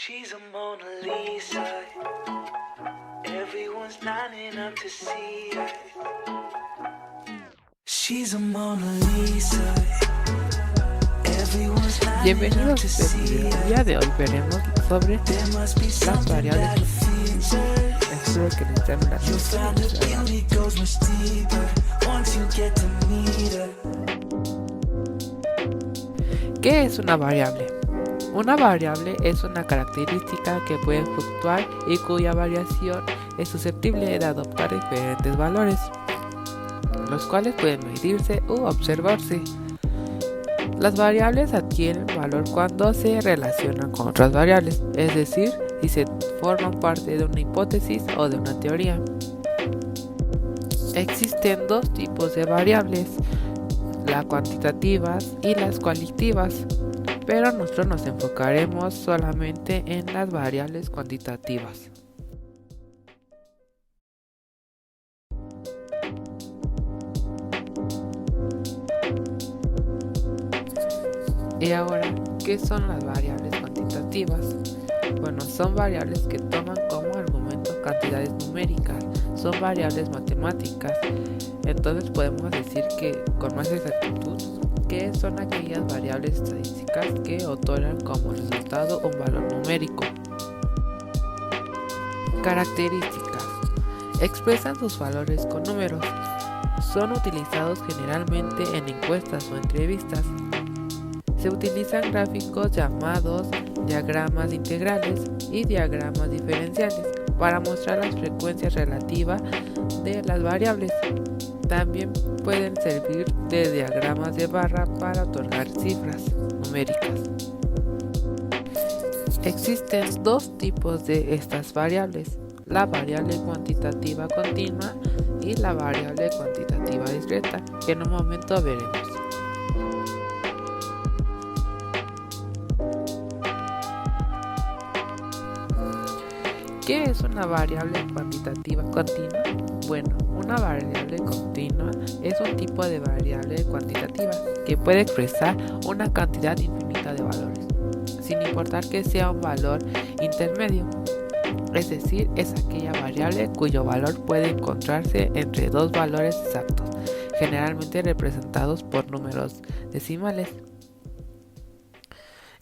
She's a Mona Lisa. Everyone's lining up to see her. She's a Mona Lisa. Everyone's lining up Bienvenidos to a este see video. El her. día de hoy veremos sobre There must be las something variables. that defeats her. Espero que les den la You'll find the beauty goes much deeper once you get to meet her. ¿Qué es una variable? Una variable es una característica que puede fluctuar y cuya variación es susceptible de adoptar diferentes valores, los cuales pueden medirse u observarse. Las variables adquieren valor cuando se relacionan con otras variables, es decir, si se forman parte de una hipótesis o de una teoría. Existen dos tipos de variables, las cuantitativas y las cualitativas, pero nosotros nos enfocaremos solamente en las variables cuantitativas. Y ahora, ¿qué son las variables cuantitativas? Bueno, son variables que toman como argumento cantidades numéricas, son variables matemáticas. Entonces podemos decir que con más exactitud que son aquellas variables estadísticas que otorgan como resultado un valor numérico. Características: expresan sus valores con números, son utilizados generalmente en encuestas o entrevistas. Se utilizan gráficos llamados diagramas integrales y diagramas diferenciales para mostrar las frecuencias relativas de las variables. También pueden servir de diagramas de barra para otorgar cifras numéricas. Existen dos tipos de estas variables: la variable cuantitativa continua y la variable cuantitativa discreta, que en un momento veremos. ¿Qué es una variable cuantitativa continua? Bueno, una variable continua es un tipo de variable cuantitativa que puede expresar una cantidad infinita de valores, sin importar que sea un valor intermedio. Es decir, es aquella variable cuyo valor puede encontrarse entre dos valores exactos, generalmente representados por números decimales.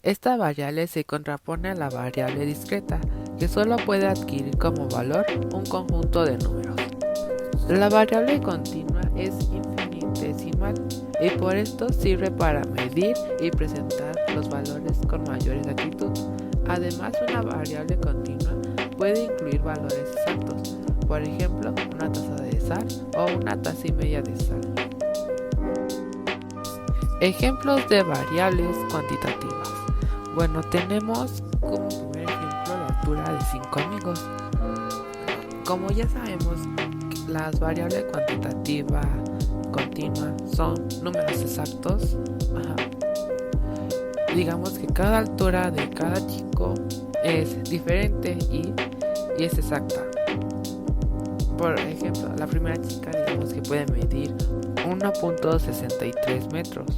Esta variable se contrapone a la variable discreta, que solo puede adquirir como valor un conjunto de números. La variable continua es infinitesimal y por esto sirve para medir y presentar los valores con mayor exactitud. Además, una variable continua puede incluir valores exactos, por ejemplo, una taza de sal o una taza y media de sal. Ejemplos de variables cuantitativas. Bueno, tenemos como primer ejemplo la altura de 5 amigos. Como ya sabemos, las variables cuantitativas continuas son números exactos. Digamos que cada altura de cada chico es diferente y es exacta. Por ejemplo, la primera chica digamos que puede medir 1.63 metros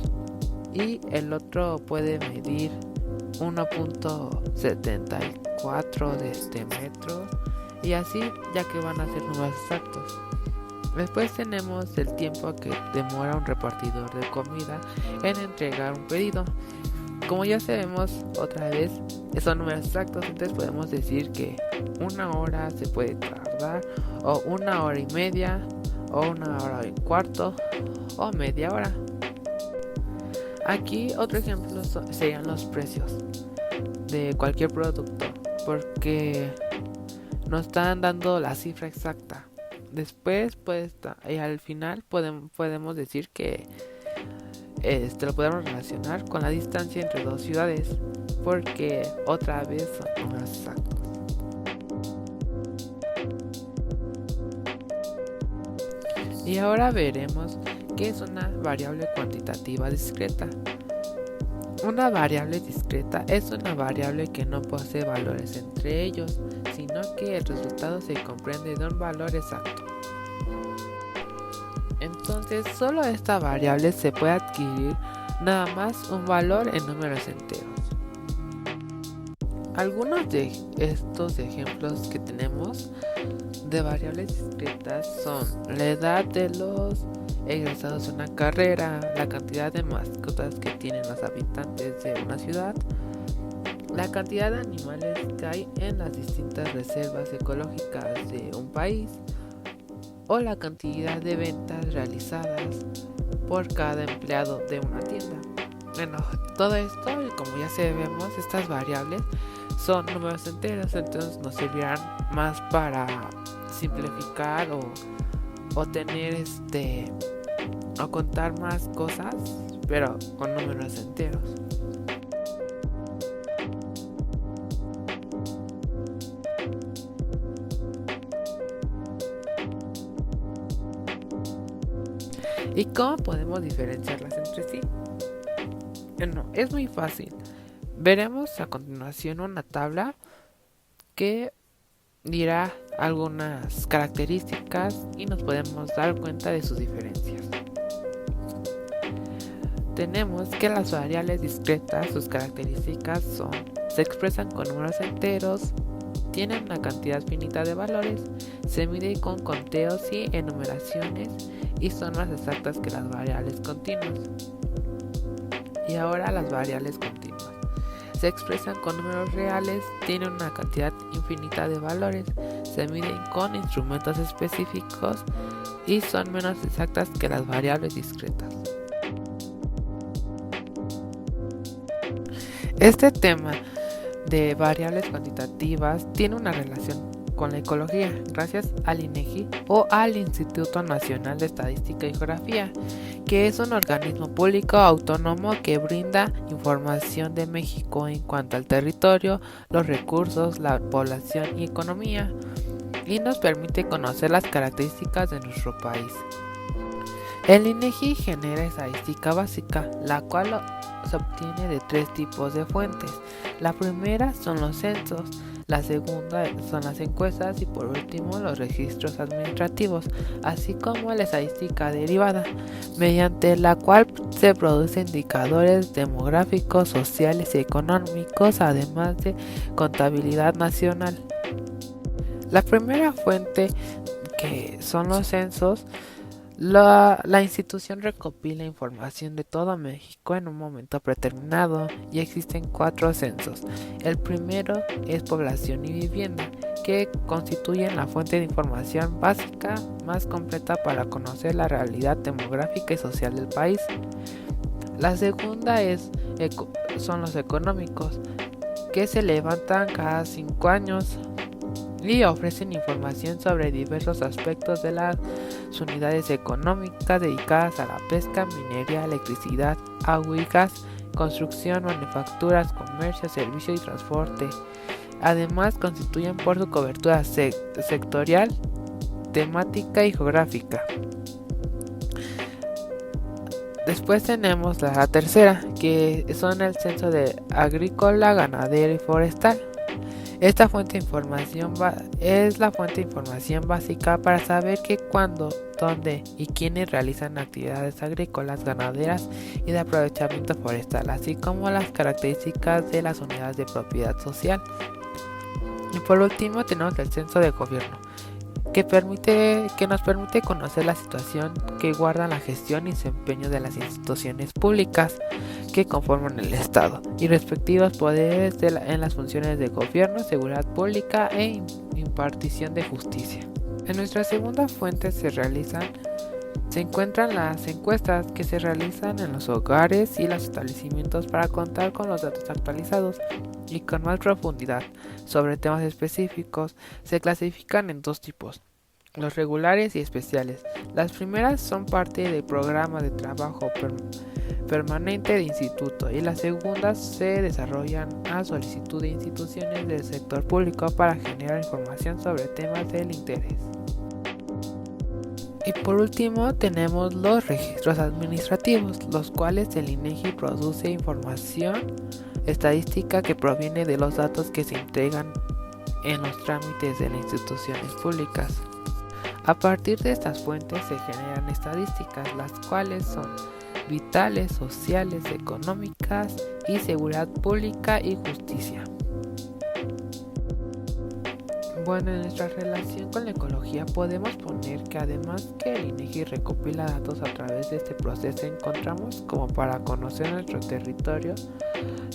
y el otro puede medir 1.74 de este metro y así, ya que van a ser números exactos. Después tenemos el tiempo que demora un repartidor de comida en entregar un pedido. Como ya sabemos, otra vez son números exactos, entonces podemos decir que una hora se puede tardar, o una hora y media, o una hora y cuarto, o media hora. Aquí otro ejemplo serían los precios de cualquier producto, porque nos están dando la cifra exacta. Después y al final podemos decir que lo podemos relacionar con la distancia entre dos ciudades, porque otra vez son números exactos. Y ahora veremos qué es una variable cuantitativa discreta. Una variable discreta es una variable que no posee valores entre ellos, sino que el resultado se comprende de un valor exacto. Entonces, solo esta variable se puede adquirir nada más un valor en números enteros. Algunos de estos ejemplos que tenemos de variables discretas son la edad de los egresados de una carrera, la cantidad de mascotas que tienen los habitantes de una ciudad, la cantidad de animales que hay en las distintas reservas ecológicas de un país o la cantidad de ventas realizadas por cada empleado de una tienda. Bueno, todo esto, como ya sabemos, estas variables son números enteros, entonces nos servirán más para simplificar o tener o contar más cosas, pero con números enteros. ¿Y cómo podemos diferenciarlas entre sí? Bueno, es muy fácil. Veremos a continuación una tabla que dirá algunas características y nos podemos dar cuenta de sus diferencias. Tenemos que las variables discretas, sus características se expresan con números enteros, tienen una cantidad finita de valores, se miden con conteos y enumeraciones y son más exactas que las variables continuas. Y ahora las variables continuas. Se expresan con números reales, tienen una cantidad infinita de valores, se miden con instrumentos específicos y son menos exactas que las variables discretas. Este tema de variables cuantitativas tiene una relación con la ecología gracias al INEGI o al Instituto Nacional de Estadística y Geografía, que es un organismo público autónomo que brinda información de México en cuanto al territorio, los recursos, la población y economía, y nos permite conocer las características de nuestro país. El INEGI genera estadística básica, la cual se obtiene de 3 tipos de fuentes. La primera son los censos, la segunda son las encuestas y por último los registros administrativos, así como la estadística derivada, mediante la cual se producen indicadores demográficos, sociales y económicos, además de contabilidad nacional. La primera fuente, que son los censos, la institución recopila información de todo México en un momento predeterminado y existen 4 censos. El primero es población y vivienda, que constituyen la fuente de información básica más completa para conocer la realidad demográfica y social del país. La segunda son los económicos, que se levantan cada 5 años y ofrecen información sobre diversos aspectos de las unidades económicas dedicadas a la pesca, minería, electricidad, agua y gas, construcción, manufacturas, comercio, servicio y transporte. Además, constituyen por su cobertura sectorial, temática y geográfica. Después tenemos la tercera, que son el censo de agrícola, ganadero y forestal. Esta fuente de información es la fuente de información básica para saber qué, cuándo, dónde y quiénes realizan actividades agrícolas, ganaderas y de aprovechamiento forestal, así como las características de las unidades de propiedad social. Y por último tenemos el censo de gobierno, que nos permite conocer la situación que guardan la gestión y desempeño de las instituciones públicas que conforman el Estado y respectivos poderes en las funciones de gobierno, seguridad pública e impartición de justicia. En nuestra segunda fuente se encuentran las encuestas que se realizan en los hogares y los establecimientos para contar con los datos actualizados y con más profundidad sobre temas específicos. Se clasifican en 2 tipos, los regulares y especiales. Las primeras son parte del programa de trabajo permanente de instituto y las segundas se desarrollan a solicitud de instituciones del sector público para generar información sobre temas del interés. Y por último tenemos los registros administrativos, los cuales el INEGI produce información estadística que proviene de los datos que se entregan en los trámites de las instituciones públicas. A partir de estas fuentes se generan estadísticas, las cuales son vitales, sociales, económicas y seguridad pública y justicia. Bueno, en nuestra relación con la ecología podemos poner que además que el INEGI recopila datos a través de este proceso encontramos como para conocer nuestro territorio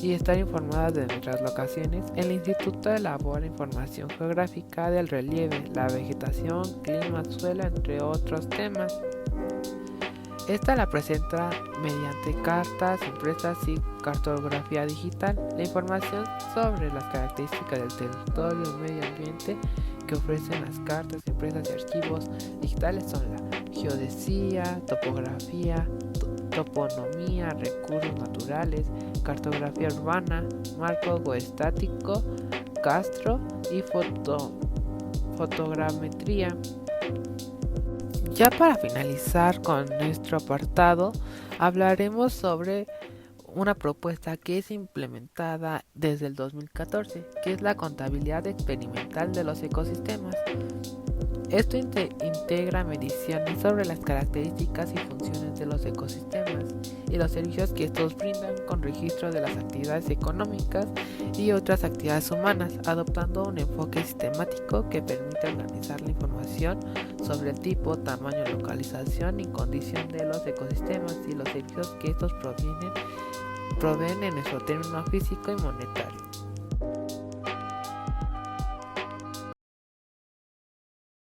y estar informadas de nuestras locaciones, el instituto elabora información geográfica del relieve, la vegetación, clima, suelo, entre otros temas. Esta la presenta mediante cartas impresas y cartografía digital. La información sobre las características del territorio y medio ambiente que ofrecen las cartas impresas y archivos digitales son la geodesía, topografía, toponomía, recursos naturales, cartografía urbana, marco geoestático, castro y fotogrametría. Ya para finalizar con nuestro apartado, hablaremos sobre una propuesta que es implementada desde el 2014, que es la contabilidad experimental de los ecosistemas. Esto integra mediciones sobre las características y funciones de los ecosistemas y los servicios que estos brindan con registro de las actividades económicas y otras actividades humanas, adoptando un enfoque sistemático que permite organizar la información sobre el tipo, tamaño, localización y condición de los ecosistemas y los servicios que estos proveen en nuestro término físico y monetario.